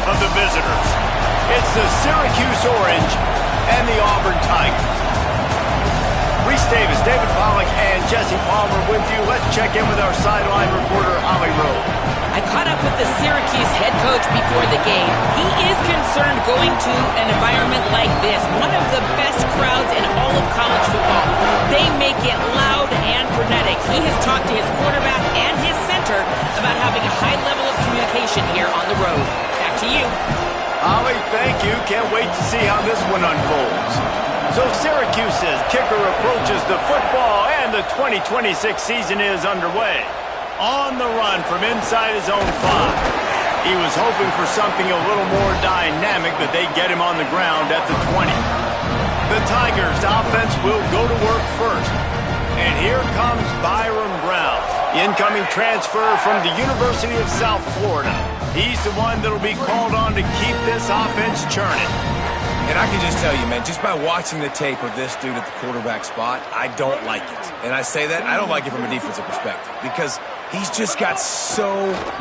of the visitors. It's the Syracuse Orange and the Auburn Tigers. Reese Davis, David Pollack, and Jesse Palmer with you. Let's check in with our sideline reporter, Holly Rowe. I caught up with the Syracuse head coach before the game. He is concerned going to an environment like this, one of the best crowds in all of college football. They make it loud and frenetic. He has talked to his quarterback and his center about having a high level of communication here on the road. Back to you. Holly, thank you. Can't wait to see how this one unfolds. So Syracuse's kicker approaches the football, and the 2026 season is underway. On the run from inside his own 5. He was hoping for something a little more dynamic, but they get him on the ground at the 20. The Tigers' offense will go to work first. And here comes Byron Brown, incoming transfer from the University of South Florida. He's the one that'll be called on to keep this offense churning. And I can just tell you, man, just by watching the tape of this dude at the quarterback spot, I don't like it. And I say that, I don't like it from a defensive perspective because he's just got so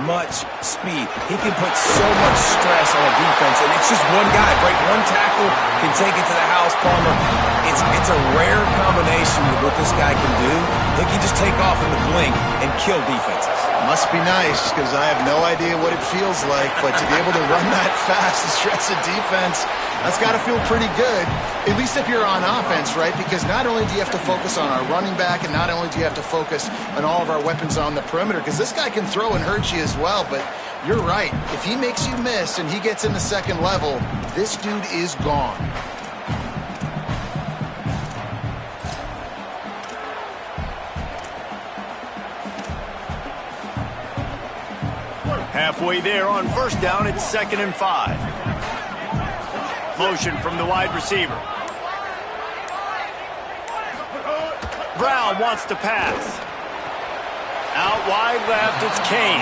much speed. He can put so much stress on a defense, and it's just one guy. Break one tackle, can take it to the house, Palmer. It's a rare combination of what this guy can do. He can just take off in the blink and kill defenses. Must be nice, because I have no idea what it feels like, but to be able to run that fast and stress a defense, that's got to feel pretty good, at least if you're on offense, right? Because not only do you have to focus on our running back, and not only do you have to focus on all of our weapons on the perimeter, because this guy can throw and hurt you as well, but you're right. If he makes you miss and he gets in the second level, this dude is gone. Halfway there on first down, it's 2nd and 5. Motion from the wide receiver. Brown wants to pass. Out wide left, it's Kane.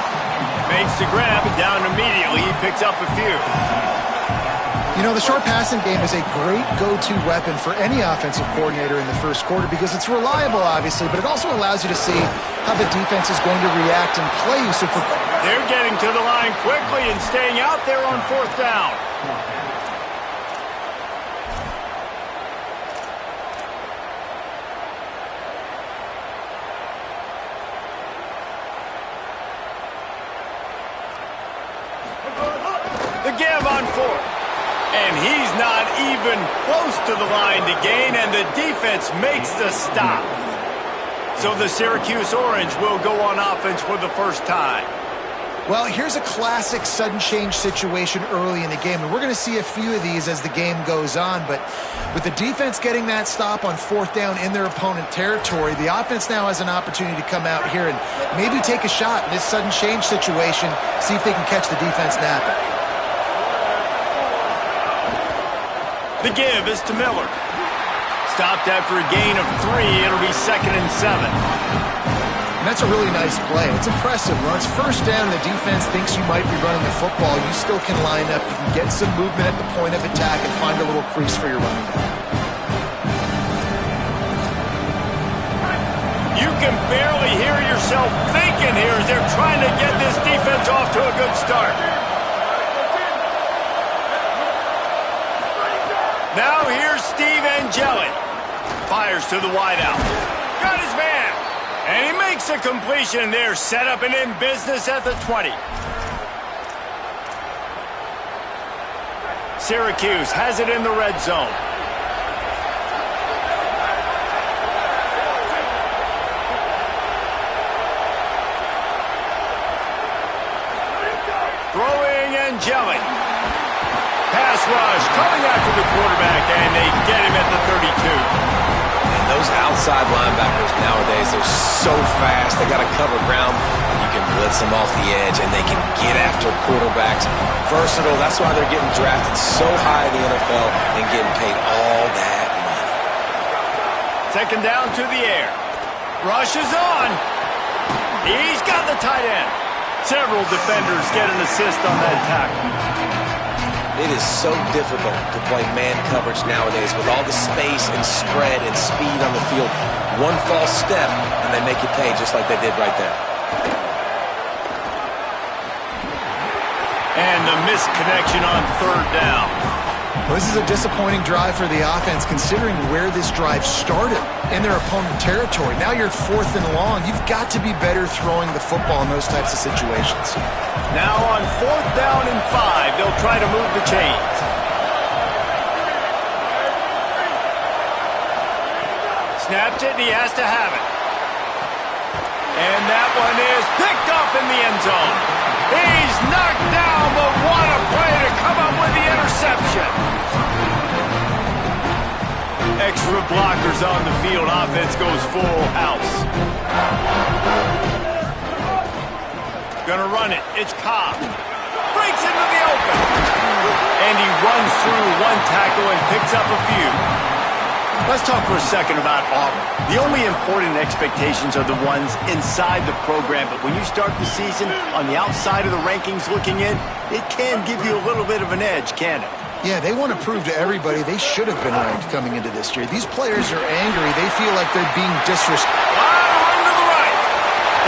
Makes the grab, down immediately. He picks up a few. You know, the short passing game is a great go-to weapon for any offensive coordinator in the first quarter because it's reliable, obviously, but it also allows you to see how the defense is going to react and play you. So they're getting to the line quickly and staying out there on 4th down. The give on 4th. And he's not even close to the line to gain, and the defense makes the stop. So the Syracuse Orange will go on offense for the first time. Well, here's a classic sudden change situation early in the game, and we're going to see a few of these as the game goes on, but with the defense getting that stop on 4th down in their opponent territory, the offense now has an opportunity to come out here and maybe take a shot in this sudden change situation, see if they can catch the defense napping. The give is to Miller. Stopped after a gain of 3. It'll be 2nd and 7. And that's a really nice play. It's impressive. When it's first down, the defense thinks you might be running the football. You still can line up. You can get some movement at the point of attack and find a little crease for your running back. You can barely hear yourself thinking here as they're trying to get this defense off to a good start. Now here's Steve Angeli. Fires to the wideout. Got his man. And he makes a completion there. Set up and in business at the 20. Syracuse has it in the red zone. Throwing Angeli. Pass rush coming after the quarterback, and they get him at the 32. And those outside linebackers nowadays, they're so fast. They got to cover ground. You can blitz them off the edge, and they can get after quarterbacks. Versatile. That's why they're getting drafted so high in the NFL and getting paid all that money. 2nd down to the air. Rush is on. He's got the tight end. Several defenders get an assist on that tackle. It is so difficult to play man coverage nowadays with all the space and spread and speed on the field. One false step, and they make you pay just like they did right there. And the missed connection on third down. Well, this is a disappointing drive for the offense considering where this drive started in their opponent territory. Now you're 4th and long. You've got to be better throwing the football in those types of situations. Now on 4th down and 5, they'll try to move the chains. Snaps it, and he has to have it. And that one is picked off in the end zone. He's knocked down, but what a play to come up with the interception. Extra blockers on the field. Offense goes full house. Gonna run it. It's Cobb. Breaks into the open. And he runs through one tackle and picks up a few. Let's talk for a second about Auburn. The only important expectations are the ones inside the program, but when you start the season on the outside of the rankings looking in, it can give you a little bit of an edge, can't it? Yeah, they want to prove to everybody they should have been ranked coming into this year. These players are angry. They feel like they're being disrespected. Run to the right.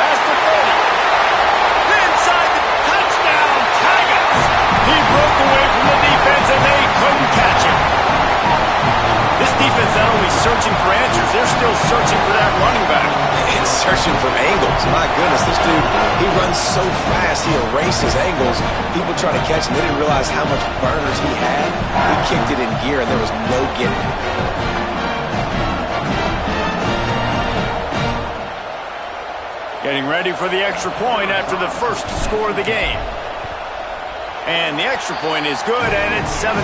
That's the 30. Inside the touchdown, Tigers. He broke away from the defense, and they couldn't catch him. This defense not only searching for answers, they're still searching for that running back. And searching for angles. My goodness, this dude, he runs so fast, he erases angles. People try to catch him. They didn't realize how much burners he had. He kicked it in gear, and there was no getting it. Getting ready for the extra point after the first score of the game. And the extra point is good, and it's 7-0.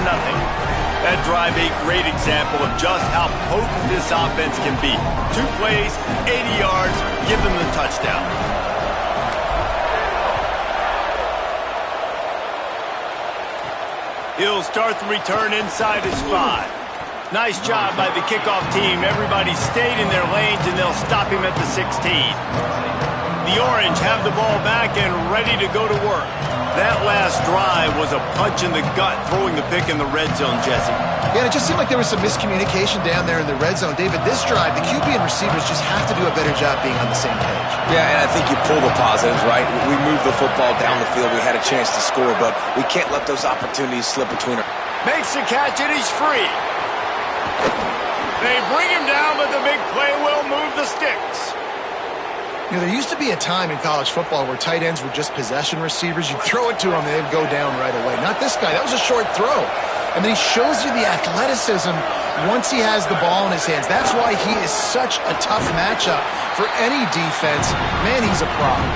That drive, a great example of just how potent this offense can be. 2 plays, 80 yards, give them the touchdown. He'll start the return inside his 5. Nice job by the kickoff team. Everybody stayed in their lanes, and they'll stop him at the 16. The Orange have the ball back and ready to go to work. That last drive was a punch in the gut, throwing the pick in the red zone, Jesse. Yeah, it just seemed like there was some miscommunication down there in the red zone. David, this drive, the QB and receivers just have to do a better job being on the same page. Yeah, and I think you pull the positives, right? We moved the football down the field. We had a chance to score, but we can't let those opportunities slip between our... Makes the catch, and he's free. They bring him down, but the big play will move the sticks. You know, there used to be a time in college football where tight ends were just possession receivers. You'd throw it to them, and they'd go down right away. Not this guy. That was a short throw. And then he shows you the athleticism once he has the ball in his hands. That's why he is such a tough matchup for any defense. Man, he's a problem.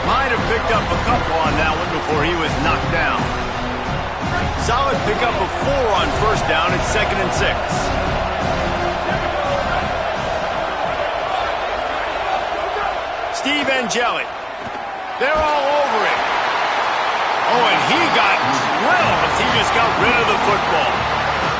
Might have picked up a couple on that one before he was knocked down. Solid pickup of 4 on first down. It's 2nd and 6. Steve Angeli. They're all over him. Oh, and he got drilled as he just got rid of the football.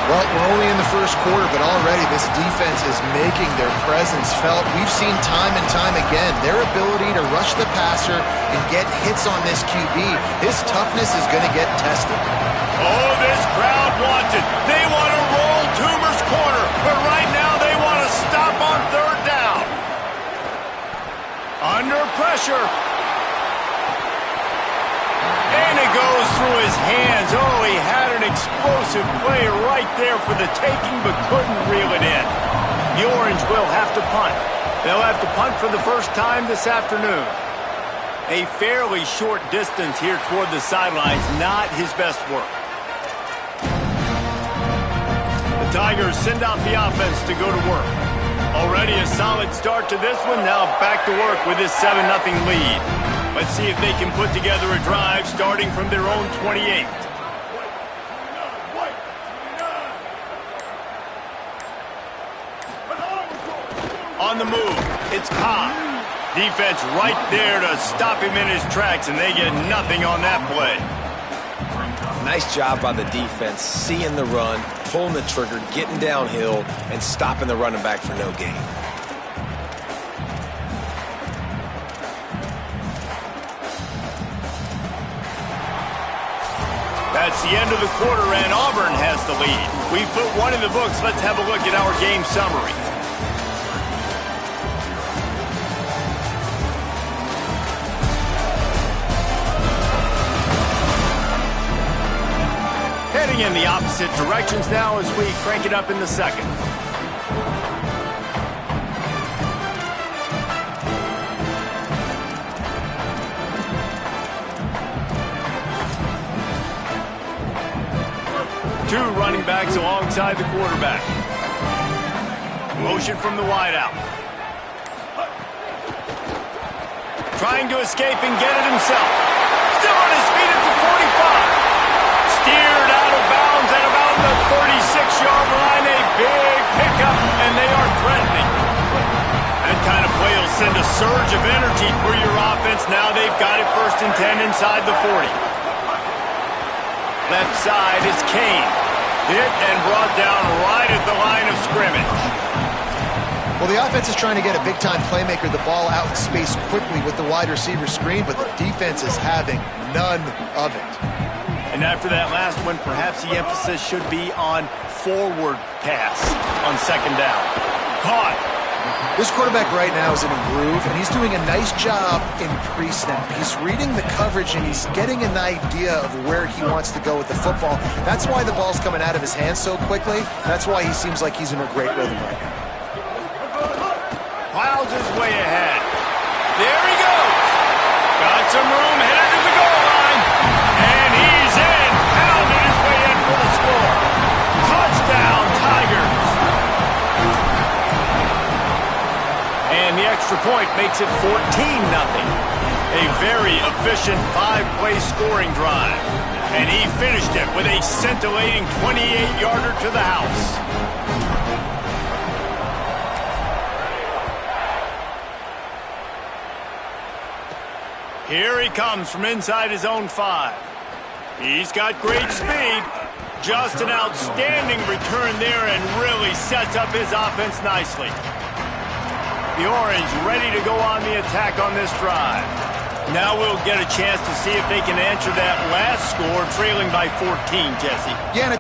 Well, we're only in the first quarter, but already this defense is making their presence felt. We've seen time and time again their ability to rush the passer and get hits on this QB. His toughness is going to get tested. Oh, this crowd wants it. They want to roll Toomer's corner, but right now they want to stop on third down. Under pressure. And it goes through his hands. Oh, he had an explosive play right there for the taking, but couldn't reel it in. The Orange will have to punt. They'll have to punt for the first time this afternoon. A fairly short distance here toward the sidelines, not his best work. The Tigers send out the offense to go to work. Already a solid start to this one. Now back to work with this 7-0 lead. Let's see if they can put together a drive starting from their own 28. On the move, it's Cobb. Defense right there to stop him in his tracks, and they get nothing on that play. Nice job by the defense, seeing the run, pulling the trigger, getting downhill, and stopping the running back for no gain. That's the end of the quarter, and Auburn has the lead. We put one in the books. Let's have a look at our game summary. in the opposite directions now as we crank it up in the second. Two running backs alongside the quarterback. Motion from the wideout. Trying to escape and get it himself. Still on his feet at the 45. Steered out of bounds at about the 36-yard line. A big pickup, and they are threatening. That kind of play will send a surge of energy through your offense. Now they've got it 1st and 10 inside the 40. Left side is Kane. Hit and brought down right at the line of scrimmage. Well, the offense is trying to get a big-time playmaker the ball out in space quickly with the wide receiver screen, but the defense is having none of it. And after that last one, perhaps the emphasis should be on forward pass on 2nd down. Caught. This quarterback right now is in a groove, and he's doing a nice job in pre-snap. He's reading the coverage, and he's getting an idea of where he wants to go with the football. That's why the ball's coming out of his hands so quickly. That's why he seems like he's in a great rhythm right now. Plows his way ahead. There he goes. Got some room, headed to the goal line. And he's in. Pounded his way in for the score. Touchdown, Tigers. And the extra point makes it 14-0. A very efficient 5-play scoring drive. And he finished it with a scintillating 28-yarder to the house. Here he comes from inside his own 5. He's got great speed. Just an outstanding return there and really sets up his offense nicely. The Orange ready to go on the attack on this drive. Now we'll get a chance to see if they can answer that last score, trailing by 14, Jesse. Yeah.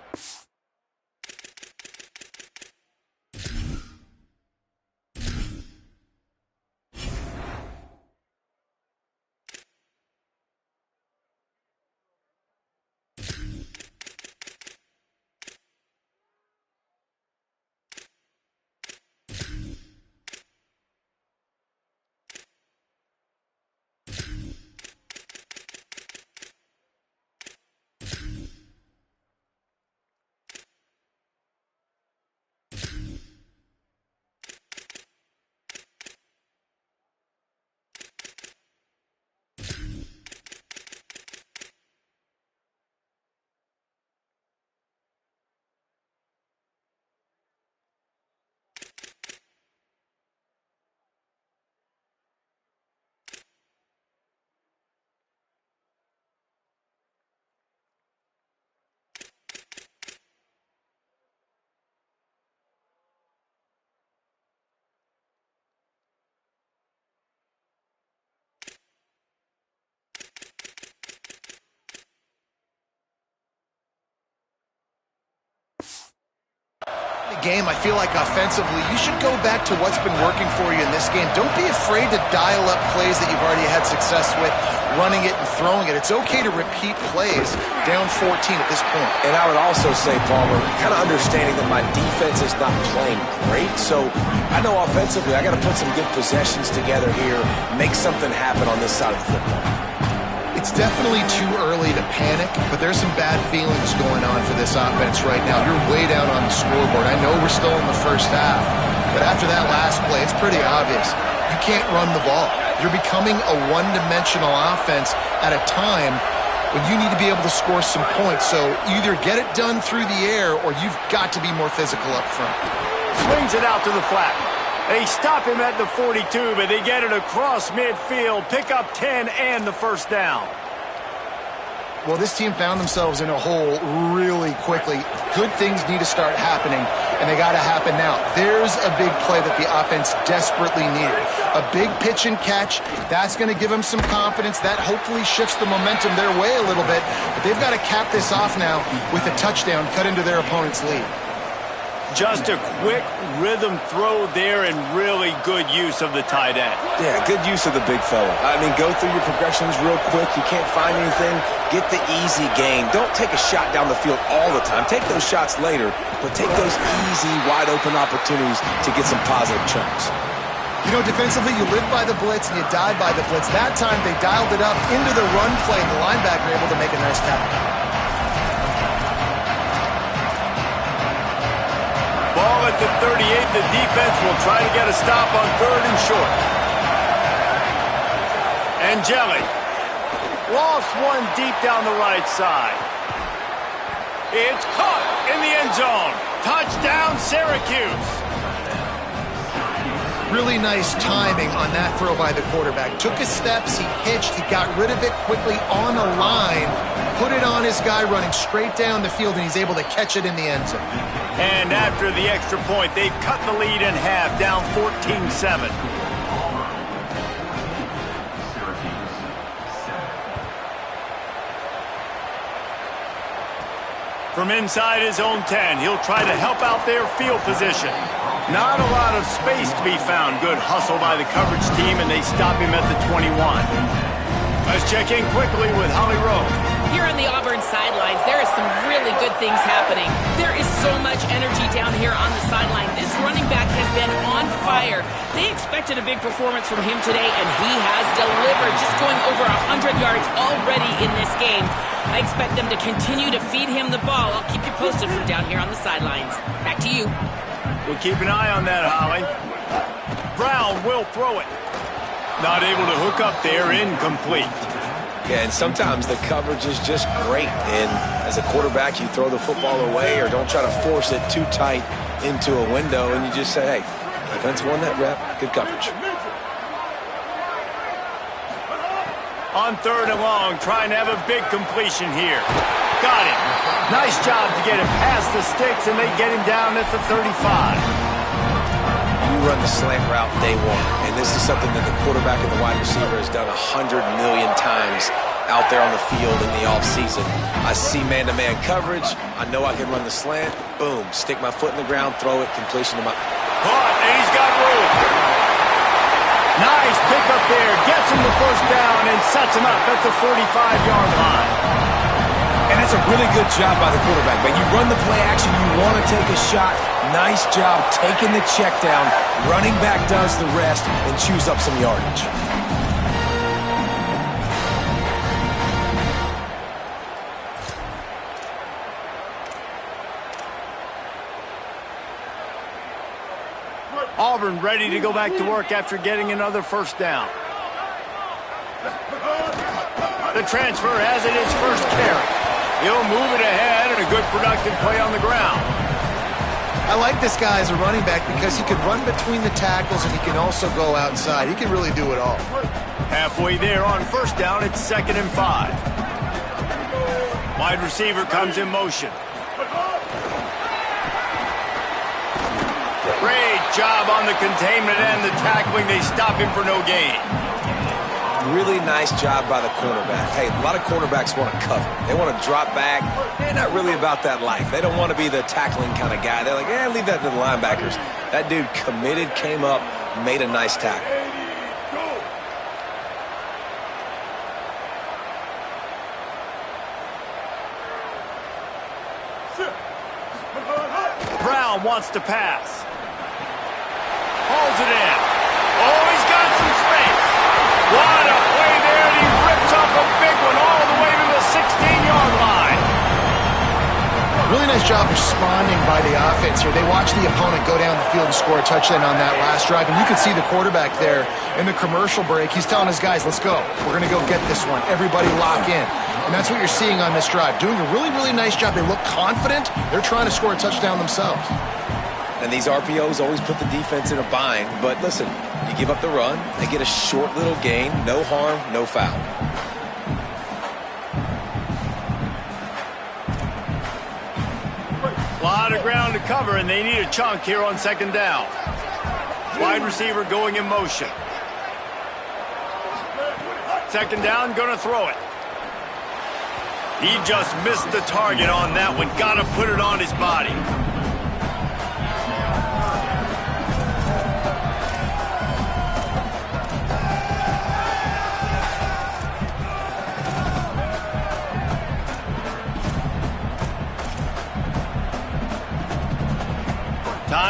Game, I feel like offensively, you should go back to what's been working for you in this game. Don't be afraid to dial up plays that you've already had success with, running it and throwing it. It's okay to repeat plays down 14 at this point. And I would also say, Palmer, kind of understanding that my defense is not playing great, so I know offensively I got to put some good possessions together here, make something happen on this side of the football. It's definitely too early to panic, but there's some bad feelings going on for this offense right now. You're way down on the scoreboard. I know we're still in the first half, but after that last play, it's pretty obvious. You can't run the ball. You're becoming a one-dimensional offense at a time when you need to be able to score some points. So either get it done through the air or you've got to be more physical up front. Swings it out to the flat. They stop him at the 42, but they get it across midfield, pick up 10 and the 1st down. Well, this team found themselves in a hole really quickly. Good things need to start happening, and they got to happen now. There's a big play that the offense desperately needed. A big pitch and catch. That's going to give them some confidence. That hopefully shifts the momentum their way a little bit. But they've got to cap this off now with a touchdown cut into their opponent's lead. Just a quick rhythm throw there and really good use of the tight end. Yeah, good use of the big fella. I mean, go through your progressions real quick. You can't find anything. Get the easy gain. Don't take a shot down the field all the time. Take those shots later, but take those easy, wide-open opportunities to get some positive chunks. You know, defensively, you live by the blitz and you die by the blitz. That time, they dialed it up into the run play, and the linebacker able to make a nice tackle. Ball at the 38. The defense will try to get a stop on 3rd and short. Angeli lost one deep down the right side. It's caught in the end zone. Touchdown, Syracuse. Really nice timing on that throw by the quarterback. Took his steps, he hitched, he got rid of it quickly on the line, put it on his guy running straight down the field, and he's able to catch it in the end zone. And after the extra point, they've cut the lead in half, down 14-7. From inside his own 10, he'll try to help out their field position. Not a lot of space to be found. Good hustle by the coverage team, and they stop him at the 21. Let's check in quickly with Holly Rowe. Here on the Auburn sidelines, there is some really good things happening. There is so much energy down here on the sideline. This running back has been on fire. They expected a big performance from him today, and he has delivered, just going over 100 yards already in this game. I expect them to continue to feed him the ball. I'll keep you posted from down here on the sidelines. Back to you. We'll keep an eye on that, Holly. Brown will throw it. Not able to hook up there, incomplete. Yeah, and sometimes the coverage is just great. And as a quarterback, you throw the football away or don't try to force it too tight into a window, and you just say, hey, defense won that rep, good coverage. On 3rd and long, trying to have a big completion here. Got it. Nice job to get it past the sticks, and they get him down at the 35. You run the slant route day one, and this is something that the quarterback and the wide receiver has done 100 million times out there on the field in the offseason. I see man-to-man coverage. I know I can run the slant. Boom. Stick my foot in the ground, throw it, completion to my... Caught, and he's got room. Nice pickup there. Gets him the first down and sets him up at the 45-yard line. And that's a really good job by the quarterback. But you run the play action, you want to take a shot. Nice job taking the check down. Running back does the rest and chews up some yardage. Auburn ready to go back to work after getting another first down. The transfer has it his first carry. He'll move it ahead and a good productive play on the ground. I like this guy as a running back because he can run between the tackles and he can also go outside. He can really do it all. Halfway there on first down, it's 2nd and 5. Wide receiver comes in motion. Great job on the containment and the tackling. They stop him for no gain. Really nice job by the cornerback. Hey, a lot of cornerbacks want to cover. They want to drop back. They're not really about that life. They don't want to be the tackling kind of guy. They're like, leave that to the linebackers. That dude committed, came up, made a nice tackle. Brown wants to pass. Hauls it in. Oh, he's got some space. What a play there, and he rips off a big one all the way to the 16-yard line. Really nice job responding by the offense here. They watched the opponent go down the field and score a touchdown on that last drive, and you could see the quarterback there in the commercial break. He's telling his guys, let's go. We're going to go get this one. Everybody lock in. And that's what you're seeing on this drive. Doing a really, really nice job. They look confident. They're trying to score a touchdown themselves. And these RPOs always put the defense in a bind. But listen, you give up the run, they get a short little gain, no harm, no foul. A lot of ground to cover, and they need a chunk here on 2nd down. Wide receiver going in motion. 2nd down, going to throw it. He just missed the target on that one. Got to put it on his body.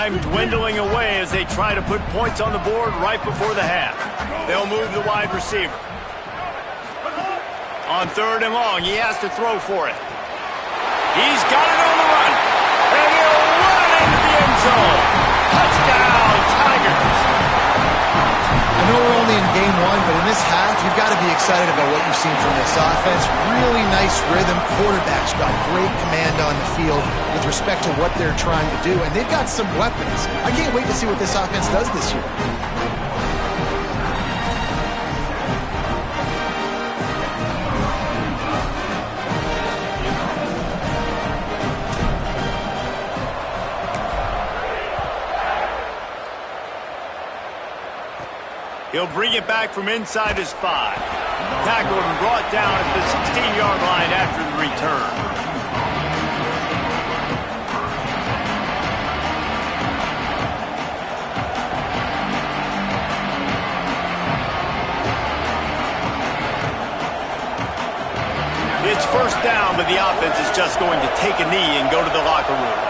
Time dwindling away as they try to put points on the board right before the half. They'll move the wide receiver. On 3rd and long, he has to throw for it. He's got it on the run. And he'll run into the end zone. Touchdown, Tigers. I know we're only in game 1, but in this half, you've got to be excited about what you've seen from this offense. Really nice rhythm. Quarterback's got great command on the field with respect to what they're trying to do, and they've got some weapons. I can't wait to see what this offense does this year. He'll bring it back from inside his 5. Tackled and brought down at the 16-yard line after the return. It's 1st down, but the offense is just going to take a knee and go to the locker room.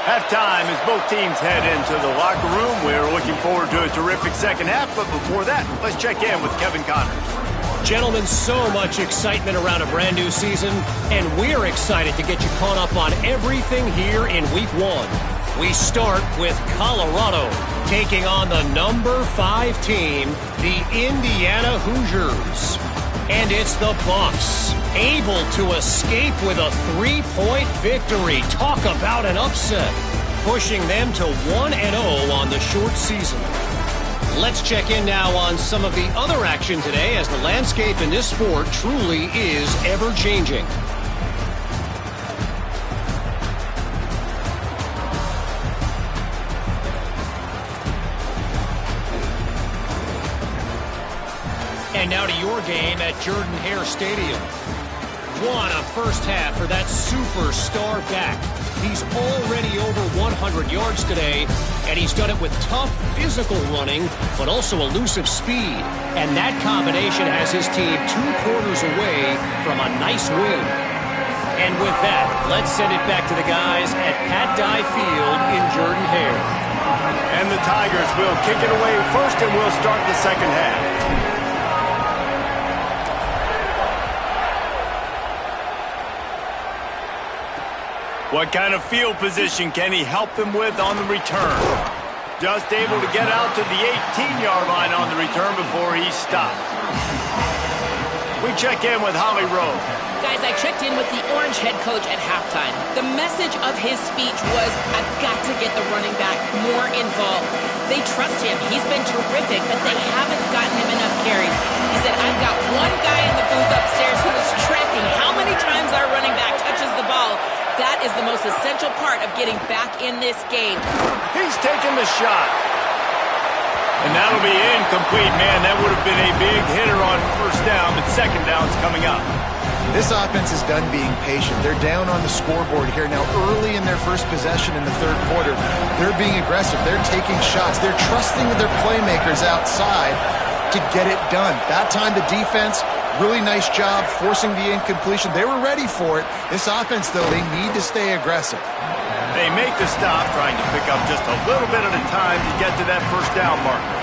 Halftime as both teams head into the locker room. We're looking forward to a terrific second half, but before that, let's check in with Kevin Connors. Gentlemen, so much excitement around a brand new season, and we're excited to get you caught up on everything here in Week 1. We start with Colorado, taking on the number 5 team, the Indiana Hoosiers. And it's the Buffs, able to escape with a 3-point victory. Talk about an upset, pushing them to 1-0 on the short season. Let's check in now on some of the other action today, as the landscape in this sport truly is ever-changing. And now to your game at Jordan-Hare Stadium. What a first half for that superstar back. He's already over 100 yards today, and he's done it with tough physical running, but also elusive speed. And that combination has his team 2 quarters away from a nice win. And with that, let's send it back to the guys at Pat Dye Field in Jordan-Hare. And the Tigers will kick it away first, and we'll start the second half. What kind of field position can he help them with on the return? Just able to get out to the 18-yard line on the return before he stopped. We check in with Holly Rowe. Guys, I checked in with the Orange head coach at halftime. The message of his speech was, I've got to get the running back more involved. They trust him. He's been terrific, but they haven't gotten him enough carries. He said, I've got one guy in the booth upstairs who is tracking how many times our running back touches the ball. That is the most essential part of getting back in this game. He's taking the shot. And that'll be incomplete, man. That would have been a big hitter on 1st down, but 2nd down's coming up. This offense is done being patient. They're down on the scoreboard here now early in their first possession in the 3rd quarter. They're being aggressive. They're taking shots. They're trusting their playmakers outside to get it done. That time the defense, really nice job forcing the incompletion. They were ready for it. This offense, though, they need to stay aggressive. They make the stop, trying to pick up just a little bit at a time to get to that 1st down marker.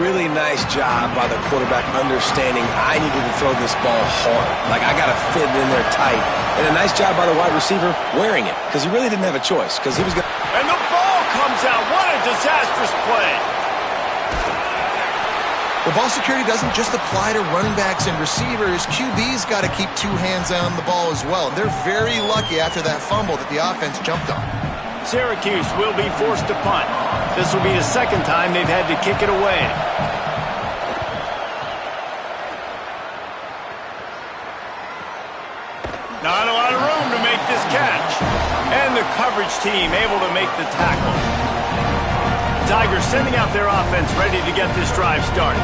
Really nice job by the quarterback understanding I needed to throw this ball hard. Like, I got to fit it in there tight. And a nice job by the wide receiver wearing it, because he really didn't have a choice, because he was going to... And the ball comes out. What a disastrous play. The ball security doesn't just apply to running backs and receivers. QB's got to keep 2 hands on the ball as well. They're very lucky after that fumble that the offense jumped on. Syracuse will be forced to punt. This will be the 2nd time they've had to kick it away. Not a lot of room to make this catch. And the coverage team able to make the tackle. Tigers sending out their offense ready to get this drive started.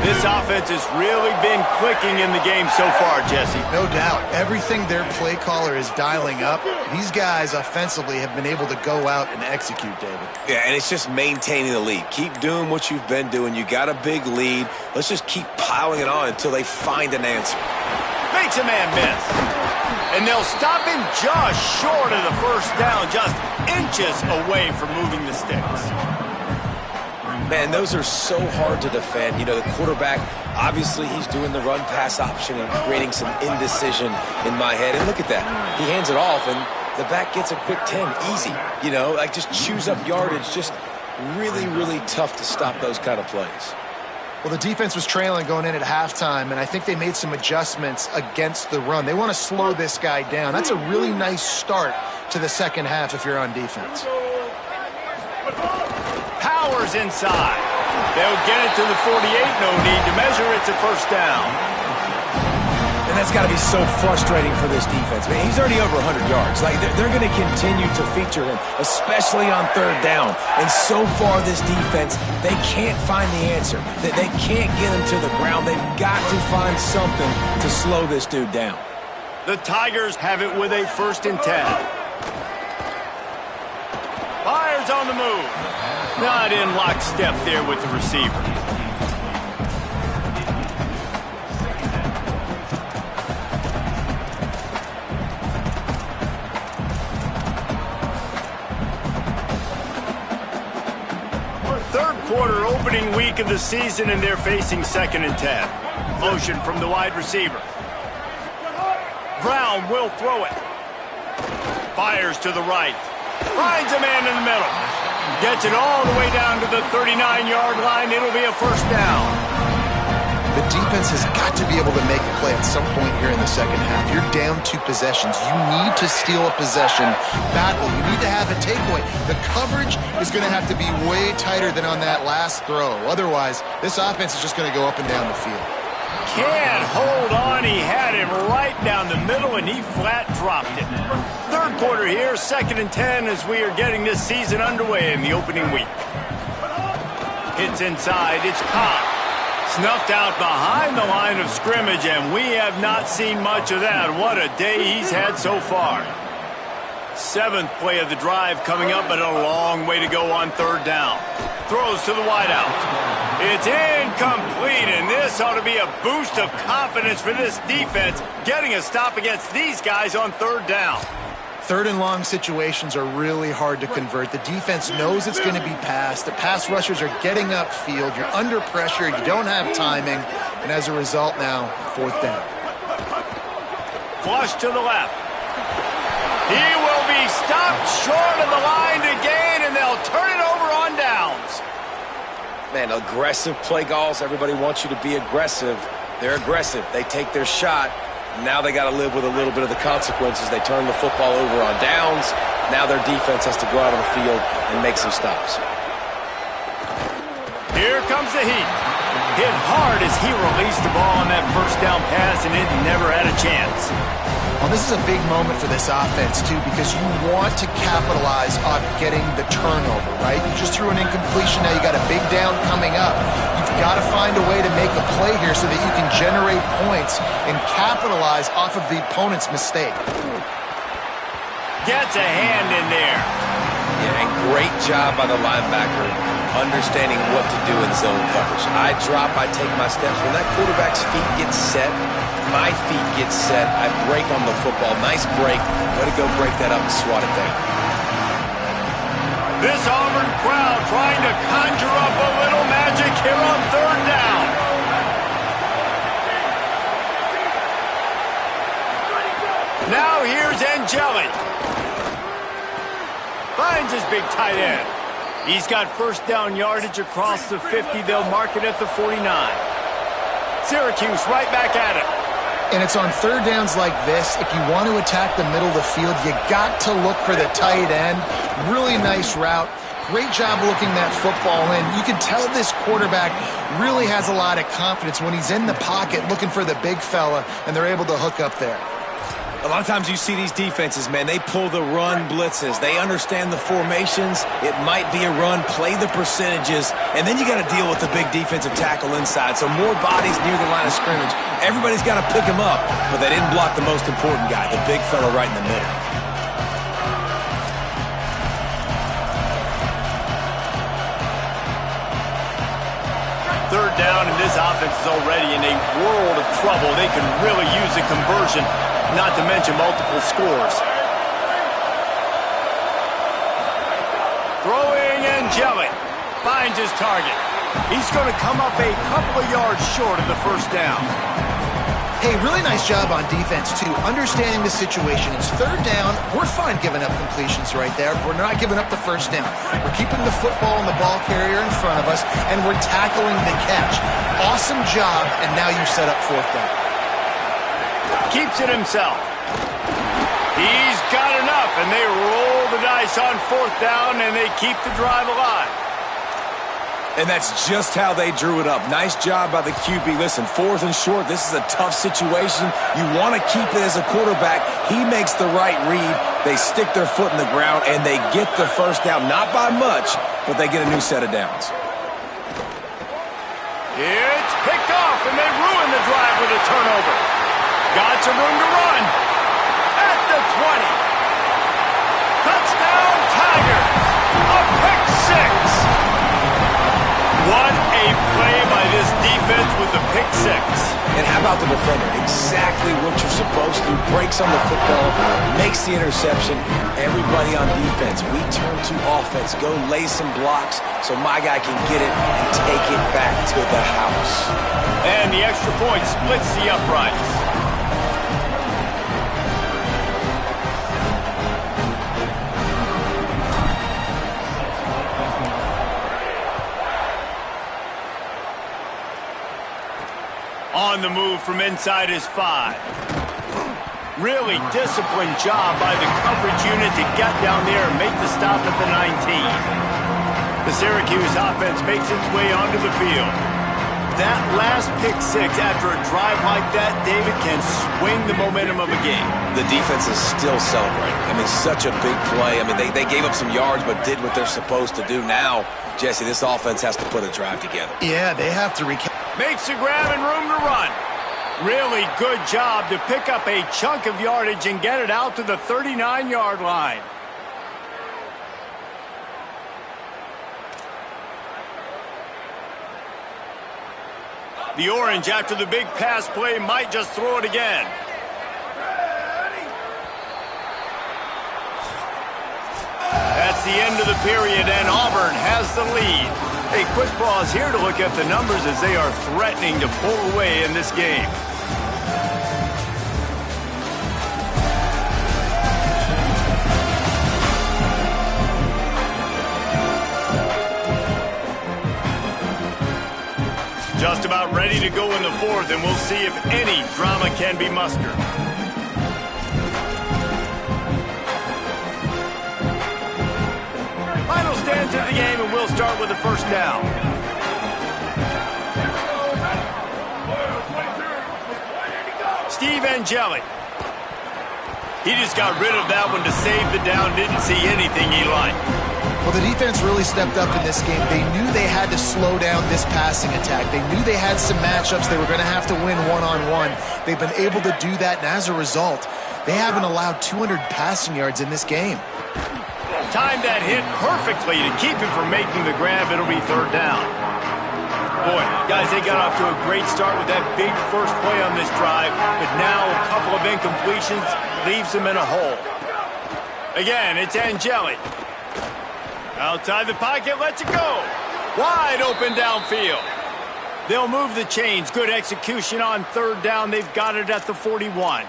This offense has really been clicking in the game so far, Jesse. No doubt. Everything their play caller is dialing up, these guys offensively have been able to go out and execute, David. Yeah, and it's just maintaining the lead. Keep doing what you've been doing. You got a big lead. Let's just keep piling it on until they find an answer. Makes a man miss. And they'll stop him just short of the first down, just inches away from moving the sticks. Man, those are so hard to defend. You know, the quarterback, obviously he's doing the run-pass option and creating some indecision in my head. And look at that. He hands it off, and the back gets a quick 10. Easy. You know, like just chews up yardage. Just really, really tough to stop those kind of plays. Well, the defense was trailing going in at halftime, and I think they made some adjustments against the run. They want to slow this guy down. That's a really nice start to the second half if you're on defense. Powers inside. They'll get it to the 48. No need to measure. It's a first down. And that's got to be so frustrating for this defense. Man, he's already over 100 yards. Like, they're going to continue to feature him, especially on third down. And so far, this defense, they can't find the answer. They can't get him to the ground. They've got to find something to slow this dude down. The Tigers have it with a 1st and 10. Fires on the move. Not in lockstep there with the receiver. Third quarter, opening week of the season, and they're facing 2nd and 10. Motion from the wide receiver. Brown will throw it. Fires to the right. Finds a man in the middle. Gets it all the way down to the 39-yard line. It'll be a first down. The defense has got to be able to make a play at some point here in the second half. You're down 2 possessions. You need to steal a possession badly. You need to have a takeaway. The coverage is going to have to be way tighter than on that last throw. Otherwise, this offense is just going to go up and down the field. Can't hold on. He had him right down the middle, and he flat dropped it. Third quarter here, 2nd and 10 as we are getting this season underway in the opening week. Hits inside. It's caught. Snuffed out behind the line of scrimmage, and we have not seen much of that. What a day he's had so far. 7th play of the drive coming up, but a long way to go on third down. Throws to the wideout. It's incomplete, and this ought to be a boost of confidence for this defense, getting a stop against these guys on third down. 3rd and long situations are really hard to convert. The defense knows it's going to be passed. The pass rushers are getting upfield. You're under pressure. You don't have timing. And as a result now, 4th down. Flush to the left. He will be stopped short of the line to gain, and they'll turn it over on downs. Man, aggressive play calls. Everybody wants you to be aggressive. They're aggressive. They take their shot. Now they got to live with a little bit of the consequences. They turn the football over on downs. Now their defense has to go out on the field and make some stops. Here comes the heat. Hit hard as he released the ball on that first down pass, and it never had a chance. Well, this is a big moment for this offense, too, because you want to capitalize on getting the turnover, right? You just threw an incompletion. Now you got a big down coming up. You've got to find a way to make a play here so that you can generate points and capitalize off of the opponent's mistake. Gets a hand in there. Yeah, and great job by the linebacker understanding what to do in zone coverage. I drop, I take my steps. When that quarterback's feet get set, my feet get set, I break on the football. Nice break. Way to go break that up and swat it down. This Auburn crowd trying to conjure up a little magic here on third down. Now here's Angeli. Finds his big tight end. He's got first down yardage across the 50. They'll mark it at the 49. Syracuse right back at it. And it's on third downs like this. If you want to attack the middle of the field, you got to look for the tight end. Really nice route. Great job looking that football in. You can tell this quarterback really has a lot of confidence when he's in the pocket looking for the big fella, and they're able to hook up there. A lot of times you see these defenses, man, they pull the run blitzes. They understand the formations. It might be a run, play the percentages, and then you got to deal with the big defensive tackle inside. So more bodies near the line of scrimmage. Everybody's got to pick him up, but they didn't block the most important guy, the big fella right in the middle. Third down, and this offense is already in a world of trouble. They can really use a conversion, not to mention multiple scores. Throwing, and Jelly finds his target. He's going to come up a couple of yards short of the first down. Hey, really nice job on defense, too. Understanding the situation. It's third down. We're fine giving up completions right there. We're not giving up the first down. We're keeping the football and the ball carrier in front of us, and we're tackling the catch. Awesome job, and now you set up fourth down. Keeps it himself. He's got enough, and they roll the dice on fourth down, and they keep the drive alive. And that's just how they drew it up. Nice job by the QB. Listen, fourth and short, this is a tough situation. You want to keep it as a quarterback. He makes the right read. They stick their foot in the ground, and they get the first down. Not by much, but they get a new set of downs. It's picked off, and they ruin the drive with a turnover. Got some room to run. At the 20. Touchdown, Tigers. A pick six. What a play by this defense with the pick six. And how about the defender? Exactly what you're supposed to. Breaks on the football, makes the interception. Everybody on defense, we turn to offense. Go lay some blocks so my guy can get it and take it back to the house. And the extra point splits the uprights. On the move from inside his 5. Really disciplined job by the coverage unit to get down there and make the stop at the 19. The Syracuse offense makes its way onto the field. That last pick six after a drive like that, David, can swing the momentum of a game. The defense is still celebrating. I mean, such a big play. I mean, they gave up some yards but did what they're supposed to do. Now, Jesse, this offense has to put a drive together. Yeah, they have to Makes a grab and room to run. Really good job to pick up a chunk of yardage and get it out to the 39-yard line. The orange, after the big pass play, might just throw it again. That's the end of the period, and Auburn has the lead. A quick pause here to look at the numbers as they are threatening to pull away in this game. Just about ready to go in the fourth, and we'll see if any drama can be mustered. Final stands of the game, and we'll start with the first down. Steve Angeli. He just got rid of that one to save the down. Didn't see anything he liked. Well, the defense really stepped up in this game. They knew they had to slow down this passing attack. They knew they had some matchups they were going to have to win one-on-one. They've been able to do that, and as a result, they haven't allowed 200 passing yards in this game. Timed that hit perfectly to keep him from making the grab. It'll be third down. Boy, guys, they got off to a great start with that big first play on this drive, but now a couple of incompletions leaves them in a hole. Again, it's Angeli. Outside the pocket, lets it go. Wide open downfield. They'll move the chains. Good execution on third down. They've got it at the 41.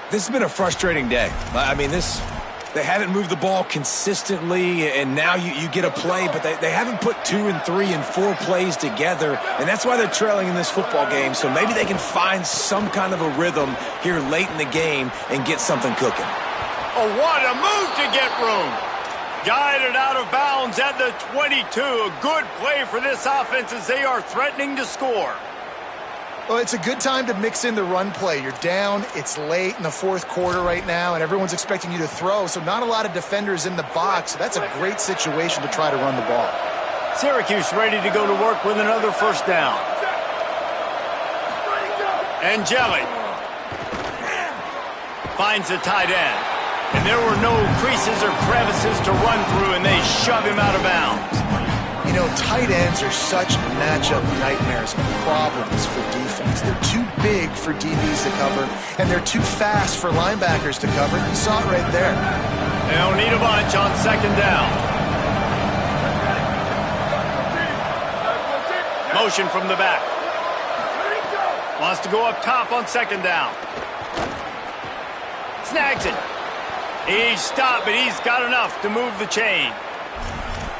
This has been a frustrating day. I mean, they haven't moved the ball consistently, and now you get a play, but they haven't put 2 and 3 and 4 plays together, and that's why they're trailing in this football game. So maybe they can find some kind of a rhythm here late in the game and get something cooking. Oh, what a move to get room. Guided out of bounds at the 22. A good play for this offense as they are threatening to score. Well, it's a good time to mix in the run play. You're down, it's late in the fourth quarter right now, and everyone's expecting you to throw, so not a lot of defenders in the box. So that's a great situation to try to run the ball. Syracuse ready to go to work with another first down. Angeli finds the tight end. And there were no creases or crevices to run through, and they shove him out of bounds. You know, tight ends are such matchup nightmares and problems for defense. They're too big for DBs to cover, and they're too fast for linebackers to cover. You saw it right there. They don't need a bunch on second down. Motion from the back. Wants to go up top on second down. Snags it. He's stopped, but he's got enough to move the chain.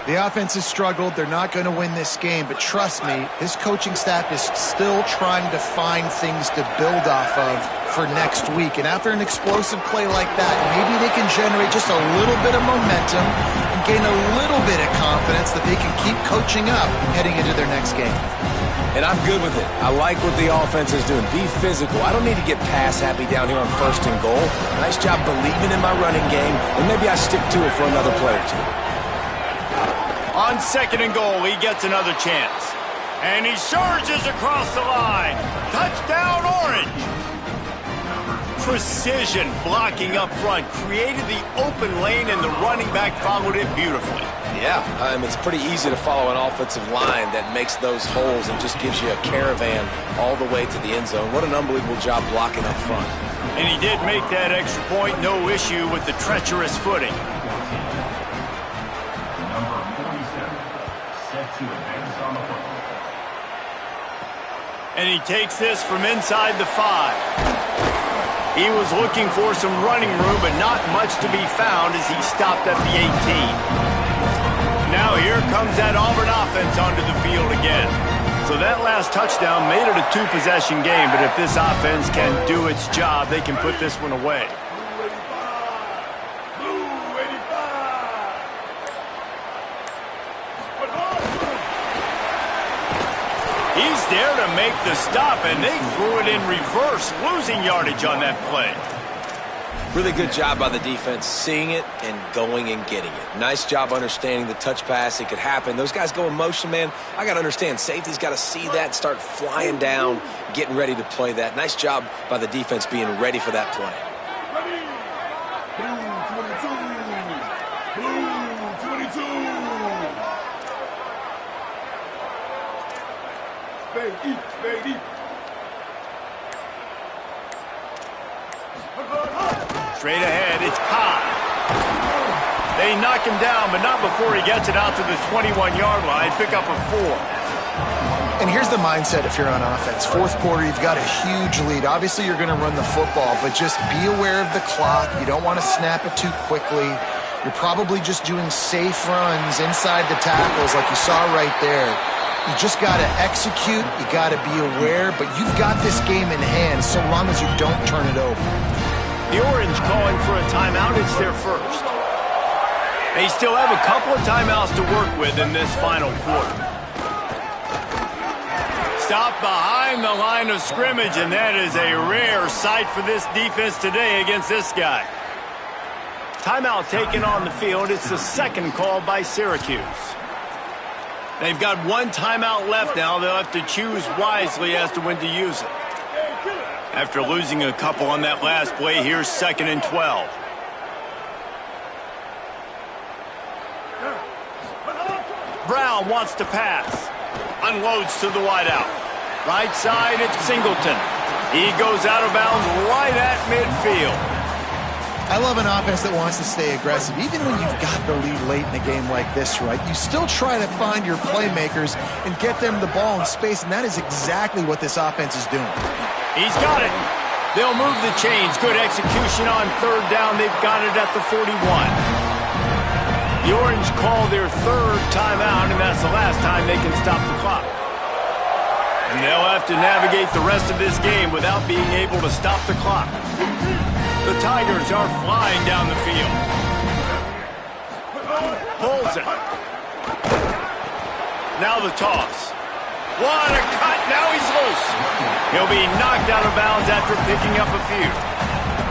The offense has struggled. They're not going to win this game, but trust me, his coaching staff is still trying to find things to build off of for next week. And after an explosive play like that, maybe they can generate just a little bit of momentum and gain a little bit of confidence that they can keep coaching up heading into their next game. And I'm good with it. I like what the offense is doing. Be physical. I don't need to get pass happy down here on first and goal. Nice job believing in my running game, and maybe I stick to it for another play or two. On second and goal, he gets another chance. And he surges across the line. Touchdown, Orange! Precision blocking up front created the open lane, and the running back followed it beautifully. Yeah, it's pretty easy to follow an offensive line that makes those holes and just gives you a caravan all the way to the end zone. What an unbelievable job blocking up front. And he did make that extra point, no issue with the treacherous footing. Number 47, set to advance on the football. And he takes this from inside the 5. He was looking for some running room, but not much to be found as he stopped at the 18. Now here comes that Auburn offense onto the field again. So that last touchdown made it a two-possession game, but if this offense can do its job, they can put this one away. He's there to make the stop, and they threw it in reverse, losing yardage on that play. Really good job by the defense, seeing it and going and getting it. Nice job understanding the touch pass. It could happen. Those guys go in motion, man. I got to understand. Safety's got to see that and start flying down, getting ready to play that. Nice job by the defense being ready for that play. Straight ahead, it's Cobb. They knock him down, but not before he gets it out to the 21-yard line. Pick up a 4. And here's the mindset if you're on offense. Fourth quarter, you've got a huge lead. Obviously, you're going to run the football, but just be aware of the clock. You don't want to snap it too quickly. You're probably just doing safe runs inside the tackles like you saw right there. You just got to execute. You got to be aware, but you've got this game in hand so long as you don't turn it over. The Orange calling for a timeout. It's their first. They still have a couple of timeouts to work with in this final quarter. Stop behind the line of scrimmage, and that is a rare sight for this defense today against this guy. Timeout taken on the field. It's the second call by Syracuse. They've got one timeout left now. They'll have to choose wisely as to when to use it. After losing a couple on that last play, here's 2nd and 12. Brown wants to pass. Unloads to the wideout. Right side, it's Singleton. He goes out of bounds right at midfield. I love an offense that wants to stay aggressive. Even when you've got the lead late in a game like this, right, you still try to find your playmakers and get them the ball in space, and that is exactly what this offense is doing. He's got it. They'll move the chains. Good execution on third down. They've got it at the 41. The Orange call their third timeout, and that's the last time they can stop the clock. And they'll have to navigate the rest of this game without being able to stop the clock. The Tigers are flying down the field. Pulls it. Now the toss. What a cut. Now he's loose. He'll be knocked out of bounds after picking up a few.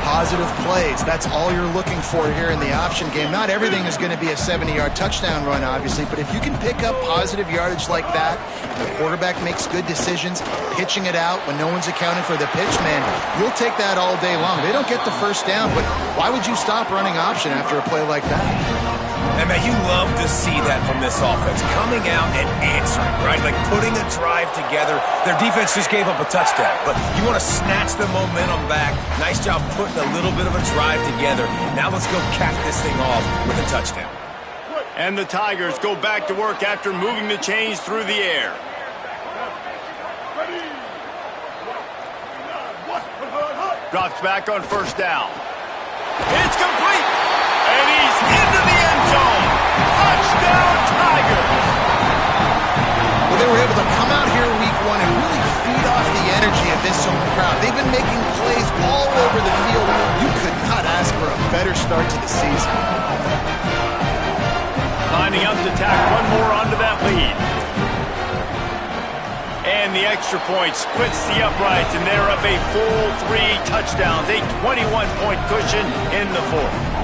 Positive plays. That's all you're looking for here in the option game. Not everything is going to be a 70-yard touchdown run, obviously, but if you can pick up positive yardage like that, and the quarterback makes good decisions, pitching it out when no one's accounting for the pitch, man, you'll take that all day long. They don't get the first down, but why would you stop running option after a play like that? And, man, you love to see that from this offense. Coming out and answering, right? Like putting a drive together. Their defense just gave up a touchdown, but you want to snatch the momentum back. Nice job putting a little bit of a drive together. Now let's go cap this thing off with a touchdown. And the Tigers go back to work after moving the chains through the air. Drops back on first down. It's complete. And he's into the end zone. Touchdown, Tigers. Well, they were able to come out here week one and really feed off the energy of this home crowd. They've been making plays all over the field. You could not ask for a better start to the season. Lining up to tack one more onto that lead. And the extra point splits the uprights, and they're up a full 3 touchdowns, a 21-point cushion in the fourth.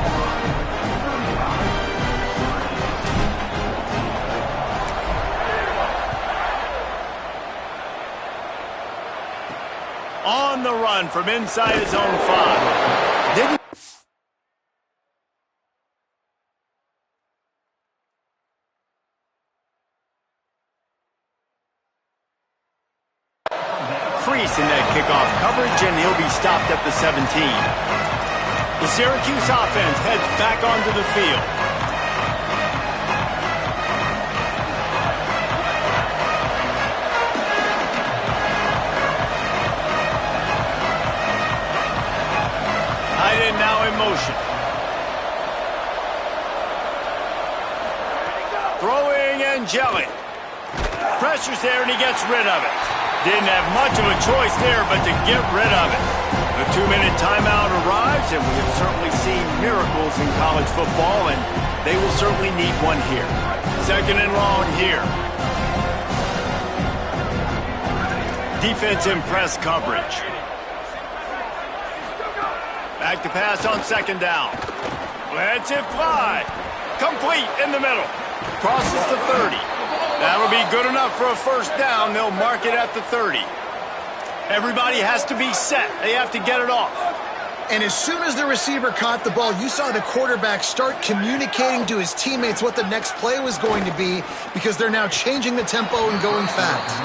On the run from inside his own 5. Didn't crease in that kickoff coverage, and he'll be stopped at the 17. The Syracuse offense heads back onto the field. Tight end now in motion. Throwing Angelic. Pressure's there, and he gets rid of it. Didn't have much of a choice there but to get rid of it. The 2-minute timeout arrives, and we have certainly seen miracles in college football, and they will certainly need one here. Second and long here. Defense in press coverage. Back to pass on second down. Lets it fly. Complete in the middle. Crosses the 30. That'll be good enough for a first down. They'll mark it at the 30. Everybody has to be set. They have to get it off. And as soon as the receiver caught the ball, you saw the quarterback start communicating to his teammates what the next play was going to be, because they're now changing the tempo and going fast.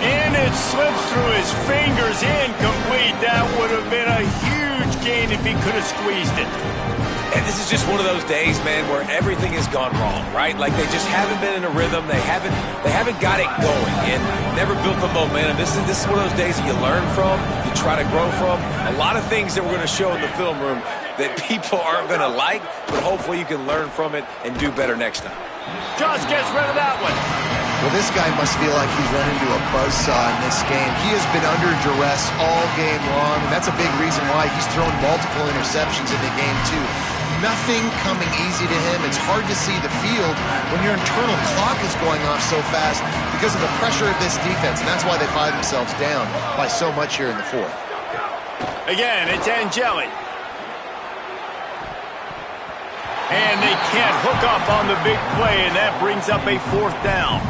And it slips through his fingers, incomplete. That would have been a huge gain if he could have squeezed it. And this is just one of those days, man, where everything has gone wrong, right? Like they just haven't been in a rhythm. They haven't got it going and never built the momentum. This is one of those days that you learn from, you try to grow from. A lot of things that we're going to show in the film room that people aren't going to like, but hopefully you can learn from it and do better next time. Just gets rid of that one. Well, this guy must feel like he's run into a buzzsaw in this game. He has been under duress all game long, and that's a big reason why he's thrown multiple interceptions in the game, too. Nothing coming easy to him. It's hard to see the field when your internal clock is going off so fast because of the pressure of this defense, and that's why they find themselves down by so much here in the fourth. Again, it's Angelic. And they can't hook up on the big play, and that brings up a fourth down.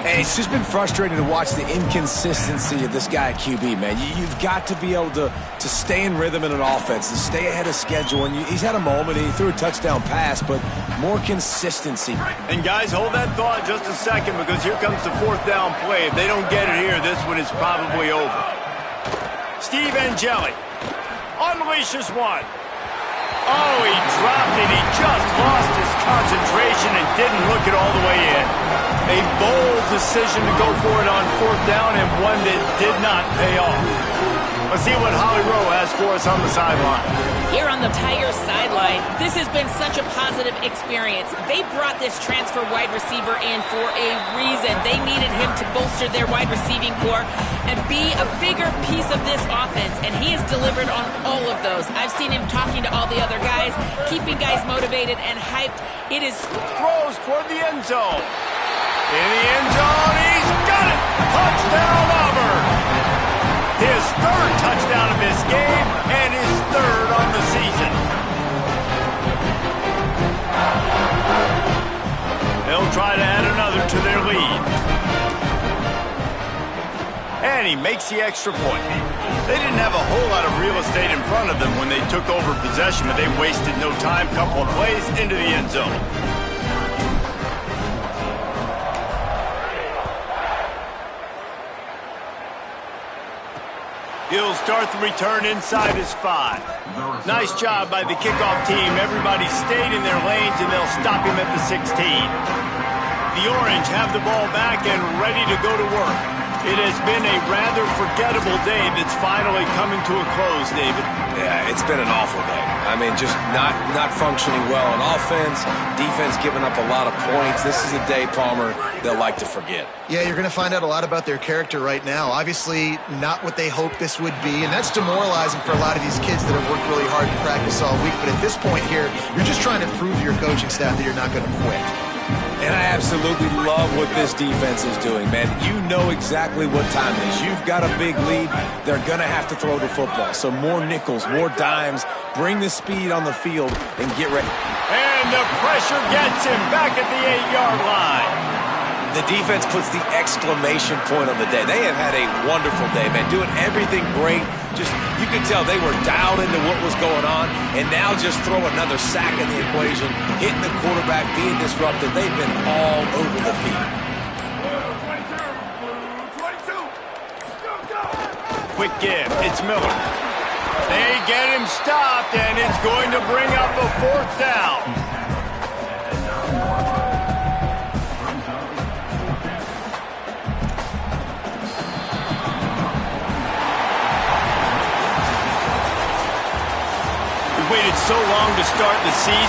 And it's just been frustrating to watch the inconsistency of this guy at QB, man. You've got to be able to stay in rhythm in an offense, to stay ahead of schedule. And he's had a moment, he threw a touchdown pass, but more consistency. And guys, hold that thought just a second, because here comes the fourth down play. If they don't get it here, this one is probably over. Steve Angelic unleashes one. Oh, he dropped it. He just lost his concentration and didn't look it all the way in. A bold decision to go for it on fourth down, and one that did not pay off. Let's see what Holly Rowe has for us on the sideline. Here on the Tigers sideline, this has been such a positive experience. They brought this transfer wide receiver in for a reason. They needed him to bolster their wide receiving core and be a bigger piece of this offense, and he has delivered on all of those. I've seen him talking to all the other guys, keeping guys motivated and hyped. It is throws toward the end zone. In the end zone, he's got it! Touchdown, Auburn! His third touchdown of this game and his third on the season. They'll try to add another to their lead. And he makes the extra point. They didn't have a whole lot of real estate in front of them when they took over possession, but they wasted no time. Couple of plays into the end zone. He'll start the return inside his 5. Nice job by the kickoff team. Everybody stayed in their lanes, and they'll stop him at the 16. The Orange have the ball back and ready to go to work. It has been a rather forgettable day that's finally coming to a close, David. Yeah, it's been an awful day. I mean, just not functioning well on offense, defense giving up a lot of points. This is a day, Palmer, they'll like to forget. Yeah, you're going to find out a lot about their character right now. Obviously, not what they hoped this would be, and that's demoralizing for a lot of these kids that have worked really hard in practice all week. But at this point here, you're just trying to prove to your coaching staff that you're not going to quit. And I absolutely love what this defense is doing, man. You know exactly what time it is. You've got a big lead. They're going to have to throw the football. So more nickels, more dimes. Bring the speed on the field and get ready. And the pressure gets him back at the 8-yard line. The defense puts the exclamation point on the day. They have had a wonderful day, man. Doing everything great. Just, you could tell they were dialed into what was going on. And now just throw another sack in the equation. Hitting the quarterback, being disrupted. They've been all over the field. Quick give. It's Miller. They get him stopped, and it's going to bring up a 4th down. Waited so long to start the season.